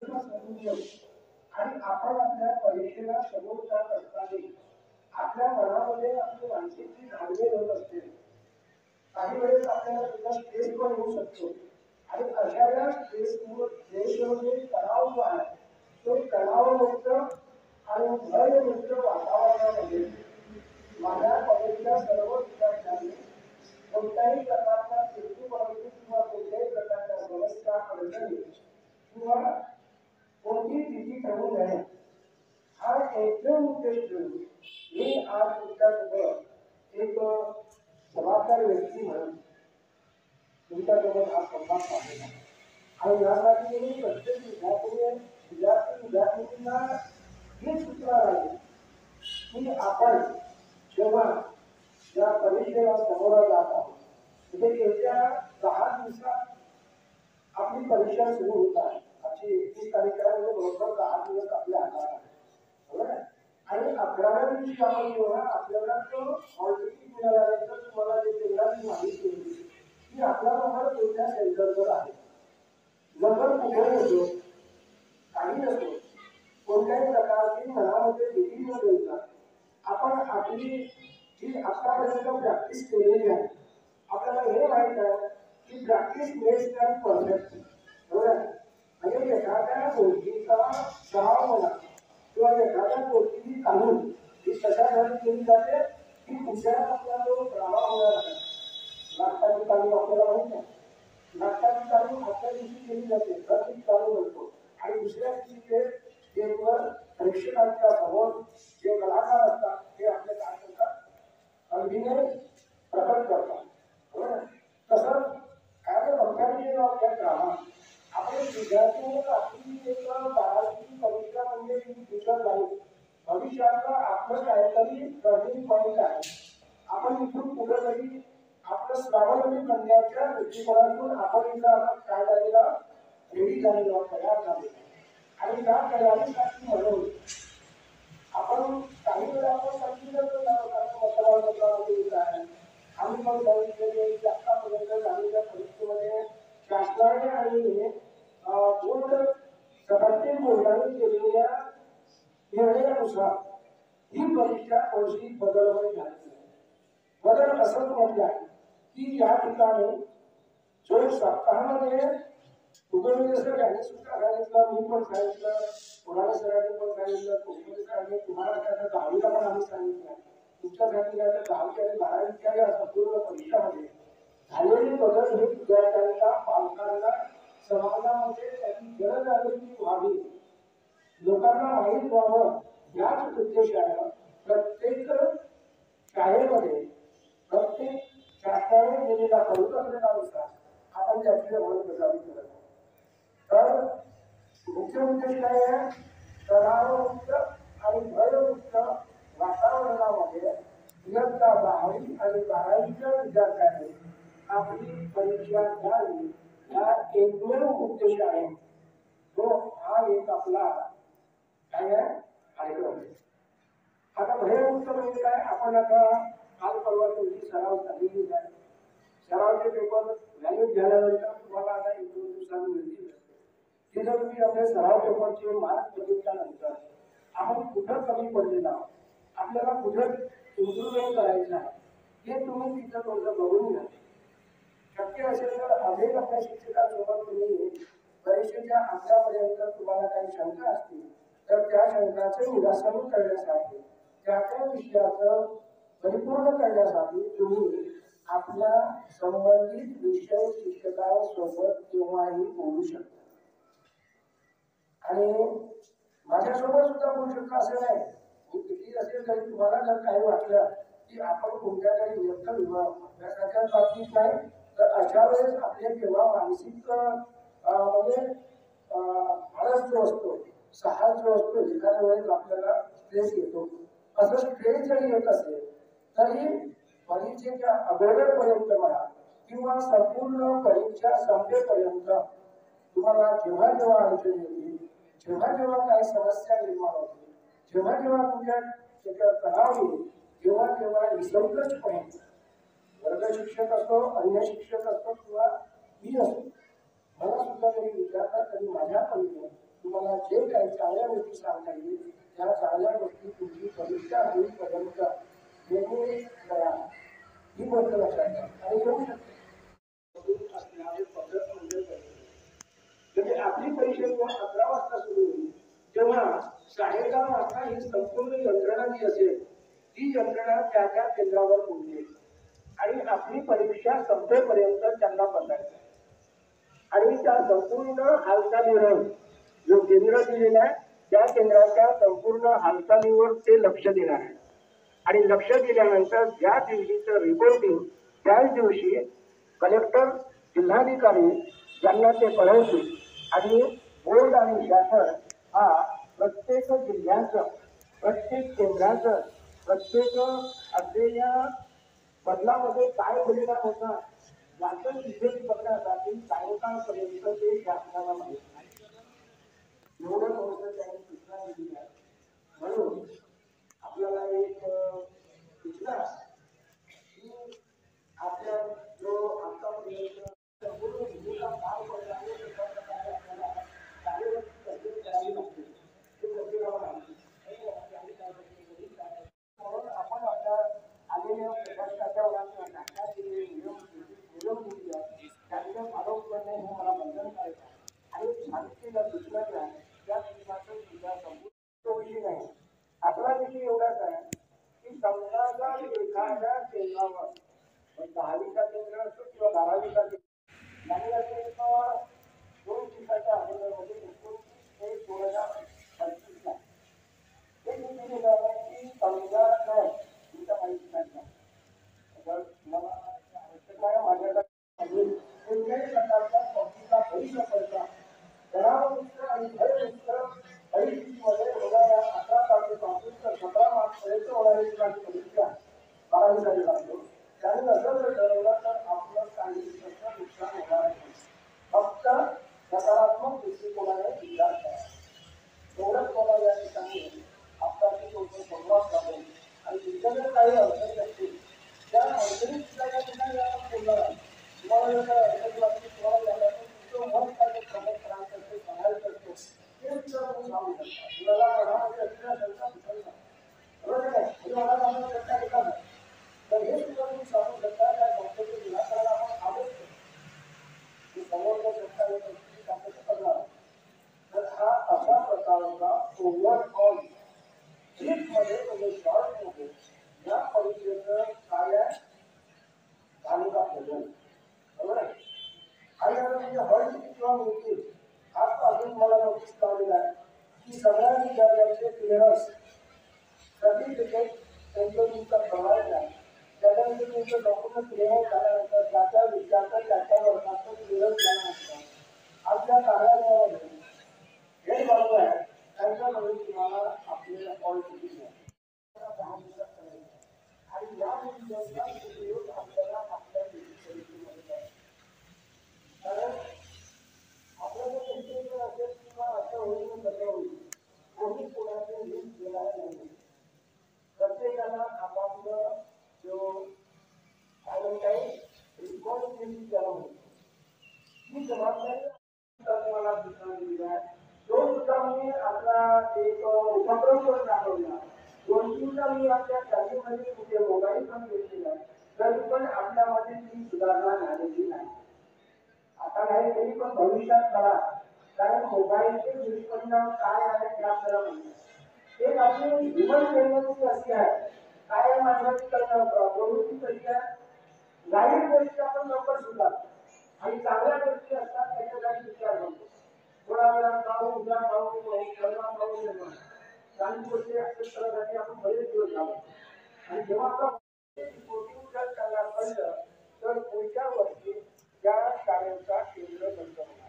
आणि आपण आपल्या परीक्षेला समोर जात असताना आपल्या मनामध्ये आपली मानसिक धाडवे होत असते. काही वेळेस आपल्याला सुद्धा स्ट्रेस पण होऊ शकतो आणि अशा वेळेला स्ट्रेसमध्ये तणाव जो आहे तो तणावमुक्त आणि भयमुक्त वातावरणामध्ये माझ्या कॉलेजच्या सर्व विद्यार्थ्यांनी कोणत्याही प्रकारच्या चिंतेपर्यंत किंवा कोणत्याही प्रकारच्या समस्या अडचणी किंवा कोणती भीती ठरवू नये हा एकमेव उद्देश ठेवून मी आज तुमच्यासोबत एक जबाबदार व्यक्ती म्हणून तुमच्यासोबत हा संवाद साधला आणि यासाठी मी प्रत्येक विद्यार्थींना ही सूचना राहील की आपण जेव्हा या परीक्षेला समोर जात आहोत म्हणजे येत्या 10 दिवसात आपली परीक्षा सुरू होत आहे. आजची 31 तारीख आहे म्हणजे बरोबर 10 दिवस आपल्या हातात आहे. बरोबर आहे. आणि 11व्या दिवशी आपण जेव्हा आपल्याला तो हॉल तिकीट मिळाल्यानंतर तुम्हाला जे केंद्राची माहिती दिली की आपला नंबर कोणत्या सेंटरवर आहे, नंबर कुठे होतो, काही नसतो, कोणत्याही प्रकारची मनामध्ये भीती न देता आपण आपली जी आतापर्यंत प्रॅक्टिस केलेली आहे आपल्याला हे माहित आहे की प्रॅक्टिस मेक्स दॅम परफेक्ट. बरोबर आहे. म्हणजे एखाद्या गोष्टीचा सराव म्हणा किंवा एखाद्या गोष्टीची काढून ही कशासाठी केली जाते की कुठल्या आपला जो प्रवाह होणार आहे नाटकाची तालीम आपल्याला माहित आहे. नाटकाची तालीम आजच्या दिवशी केली जाते प्रत्येक चालू करतो आणि दुसऱ्या दिवशी ते स्टेजवर प्रेक्षकांच्या समोर जे कलाकार असतात ते आपले काय करतात अभिनय प्रकट करतात. बरोबर. तसंच काय कंपॅरिजन ऑफ दॅट ड्रामा आपण विद्यार्थी आपली एक बारावीची परीक्षा म्हणजे फ्युचर लाईफ भविष्यातलं आपलं काहीतरी टर्निंग पॉईंट आहे. आपण इथून कुठेतरी आपलं स्वावलंबी बनण्याच्या दृष्टिकोनातून आपण इथं काय झालेला रेडी झालेला तयार झालेला आणि त्या तयारीसाठी म्हणून आपण काही वेळा आपण सांगितलं आहे आम्ही पण सांगितलेले आतापर्यंत झालेल्या परीक्षेमध्ये शासनाने आणि बोर्ड प्रत्येक बोर्डाने केलेल्या निर्णयानुसार ही परीक्षा थोडीशी बदलवली झाली. बदल असं म्हटलं आहे की या ठिकाणी जो सप्ताहामध्ये तुम्ही जसं त्यांनी सुद्धा सांगितलं मी पण सांगितलं कोणाला सरांनी पण सांगितलं कोणी सरांनी तुम्हाला त्याचं 10वीला पण आम्ही सांगितलं तुमच्यासाठी काय 10वी आणि 12वीच्या या संपूर्ण परीक्षामध्ये झालेले बदल हे विद्यार्थ्यांना पालकांना समाजामध्ये त्याची जनजागृती व्हावी लोकांना माहीत व्हावं याच उद्देशानं प्रत्येक शाळेमध्ये प्रत्येक शासनाने दिलेल्या परिकल्पनेनुसार आपण त्याची अंमलबजावणी करत आहोत. तर मुख्य उद्देश काय आहे तणावमुक्त आणि भयमुक्त वातावरणामध्ये इयत्ता 10वी आणि 12वीच्या विद्यार्थ्यांनी आपली परीक्षा द्यावी हा एकमेव उद्देश आहे. तो हा एक आपला काय आहे कार्यक्रम आहे. आता भयमुक्त म्हणजे काय आपण आता काल परवा तुमची सराव झालेली आहे. सरावचे पेपर व्हॅल्यू झाल्यानंतर तुम्हाला आता 1-2 दिवसांनी मिळतील. ते जर तुम्ही आपल्या सराव पेपरचे मार्क बघितल्यानंतर आपण कुठं कमी पडलेला आहोत आपल्याला कुठं इम्प्रुव्हमेंट करायचं आहे हे तुम्ही तिथं थोडं बघून घ्या. शक्य असेल तर अनेक आपल्या शिक्षकांसोबत तुम्ही परीक्षेच्या आतापर्यंत तुम्हाला काही शंका असतील तर त्या शंकाचे निरासन करण्यासाठी त्या विषयाचं परिपूर्ण करण्यासाठी तुम्ही आपल्या संबंधित विषय शिक्षकांसोबत केव्हाही बोलू शकता. आणि माझ्यासोबत सुद्धा बोलू शकता असं नाही. मी किती असेल तरी तुम्हाला जर काही वाटलं की आपण कोणत्या तरी अभ्यासाच्या बाबतीत नाही तर अशा वेळेस आपले जेव्हा मानसिक म्हणजे आळस जो असतो साहस जो असतो एखाद्या वेळेस आपल्याला स्ट्रेस येतो असं स्ट्रेस जरी येत असेल तरी परीक्षेच्या अगोदरपर्यंत म्हणा किंवा संपूर्ण परीक्षा संपेपर्यंत तुम्हाला जेव्हा जेव्हा अडचण येते जेव्हा जेव्हा काही समस्या निर्माण होते जेव्हा जेव्हा तुमच्या त्याच्यावर तणाव येईल जेव्हा जेव्हा निसंकोचपणे वर्ग शिक्षक असतो अन्य शिक्षक असतो किंवा मी असतो मला सुद्धा जरी विचारतात तरी माझ्या परीने गोष्टी सांगता येईल त्या सगळ्या गोष्टी तुमची परीक्षा होईपर्यंत नेहमी करा ही गोष्ट लक्षात घ्या आणि येऊ शकते म्हणजे आपली परीक्षा जेव्हा 11 वाजता सुरू होईल तेव्हा 10:30 वाजता ही संपूर्ण यंत्रणा जी असेल ती यंत्रणा त्या त्या केंद्रावर पोहोचेल आणि आपली परीक्षा संपेपर्यंत त्यांना बसायचं आणि त्या संपूर्ण हालचालीवर जो केंद्र दिलेला आहे त्या केंद्राच्या संपूर्ण हालचालीवर ते लक्ष देणार आहे आणि लक्ष दिल्यानंतर ज्या दिवशीचं रिपोर्टिंग त्याच दिवशी कलेक्टर जिल्हाधिकारी यांना ते कळवतील आणि बोर्ड आणि शासन हा प्रत्येक जिल्ह्याचं प्रत्येक केंद्राचं प्रत्येक असलेल्या बदलामध्ये काय परिणाम होता याचं विशेष बघण्यासाठी सायंकाळपर्यंत ते शासनाला माहिती नाही एवढं मोठं त्यांनी सूचना दिली आहे म्हणून आपल्याला एक सूचना की आपल्या जो आतापर्यंत संपूर्ण भूमिका पार पडला आहे त्याच्या प्रकारे आपल्याला कार्यरत कसे करावी लागते ते कसे करावं लागते म्हणून आपण आता आलेल्या प्रशासनाच्या वरांना नियम दिली आहे त्यांचं फॉलो करणे हे मला बंधन करायचं आहे आणि शांतीला सूचना ज्या त्या सूचनाचं सुद्धा संपूर्ण विषय नाही आपला विषय एवढाच आहे की समजा एखाद्या केंद्रावर 10वीचा केंद्र असतो किंवा 12वीचा केंद्र आणि असे 2 दिवसाच्या अगोदरमध्ये 2025 हे किती निघालं आहे की समजा नाही तुमच्या माहिती नाही तर मला आवश्यक आहे माझ्याकडे कोणत्याही प्रकारचा कॉफीचा भविष्य पडता जनावरमित्र आणि भयमित्र परिस्थितीमध्ये होणाऱ्या 18 तारखेपासून तर 17 मार्चपर्यंत होणारी माझी परीक्षा 12वी तारीख लागतो त्यांनी असं जर ठरवलं तर आपलं काही नुकसान होणार नाही फक्त सकारात्मक दृष्टिकोनाने विचार करा एवढंच मला या ठिकाणी आपल्याशी थोडं संवाद साधून आणि तुमच्याकडे काही अडचणी असतील त्या अडचणी सुद्धा या ठिकाणी आपण बोलणार आहे तुम्हाला जर काही अडचणी लागतील तुम्हाला झालं तर तुमचं मन काय प्रमोट करायचं असते सांगायचं असतो ते सुद्धा तुम्ही सांगू शकता तुम्हाला मनामध्ये असलेल्या शंका सुटायला बरोबर आहे म्हणजे मला सांगू शकता एका तर हे सुद्धा तुम्ही सांगू शकता त्या संस्थेचे निराकरण आपण आलोच की समोरच्या शंका येत असतील त्याचं करणार तर हा अशा प्रकारचा ओव्हरऑल ट्रिपमध्ये म्हणजे शॉर्टमध्ये या परीक्षेचं काय आहे तालुका बदल बरोबर आहे आणि आता म्हणजे हर्ष किंवा मृत्यू आज अजून मला नोटीस लावलेला आहे की सगळ्या विद्यार्थ्यांचे क्लिअरन्स सर्टिफिकेट त्यांचं तुमचं प्रमाण आहे त्याच्यानंतर तुमचं डॉक्युमेंट क्लिअरन्स झाल्यानंतर त्याच्या विद्यार्थ्या त्याच्या वर्गाचं क्लिअरन्स झाल्यानंतर आपल्या कार्यालयामध्ये हे बाजू आहे त्यांच्यामध्ये तुम्हाला आपल्याला कॉल केली आहे 10 दिवसात करायचं आणि या मुद्द्यांचा उपयोग आपल्याला आपल्या परीक्षेमध्ये करायचा कारण आपल्या जर परीक्षेचं असेल किंवा असं होईल कसं होईल कोणी कोणाचे लिंक देणार नाही प्रत्येकाला आपापलं जो काय म्हणताय रिस्पॉन्सिबिलिटी त्याला म्हणतो ही जबाबदारी तुम्हाला सूचना दिली आहे तो सुद्धा मी आपला एक उपक्रम करून दाखवला 2-3दा मी आपल्या शाळेमध्ये कुठे मोबाईल पण घेतलेला आहे तरी पण आपल्यामध्ये ती सुधारणा झालेली नाही आता नाही तरी पण भविष्यात करा कारण मोबाईलचे दुष्परिणाम काय आहे ते आपल्याला माहिती एक आपली ह्युमन टेंडन्सी अशी आहे काय मानवाची प्रवृत्ती कशी आहे वाईट गोष्टी आपण लवकर सुधारतो आणि चांगल्या गोष्टी असतात त्याच्यासाठी विचार करतो थोडा वेळा पाहू उद्या पाहू परवा पाहू निर्माण चांगली गोष्टी ऍक्सेप्ट करण्यासाठी आपण बरेच दिवस झालो आणि जेव्हा आपण रिपोर्टिंग जर करायला पाहिलं तर पुढच्या वर्षी त्या शाळेचा केंद्र बंद होणार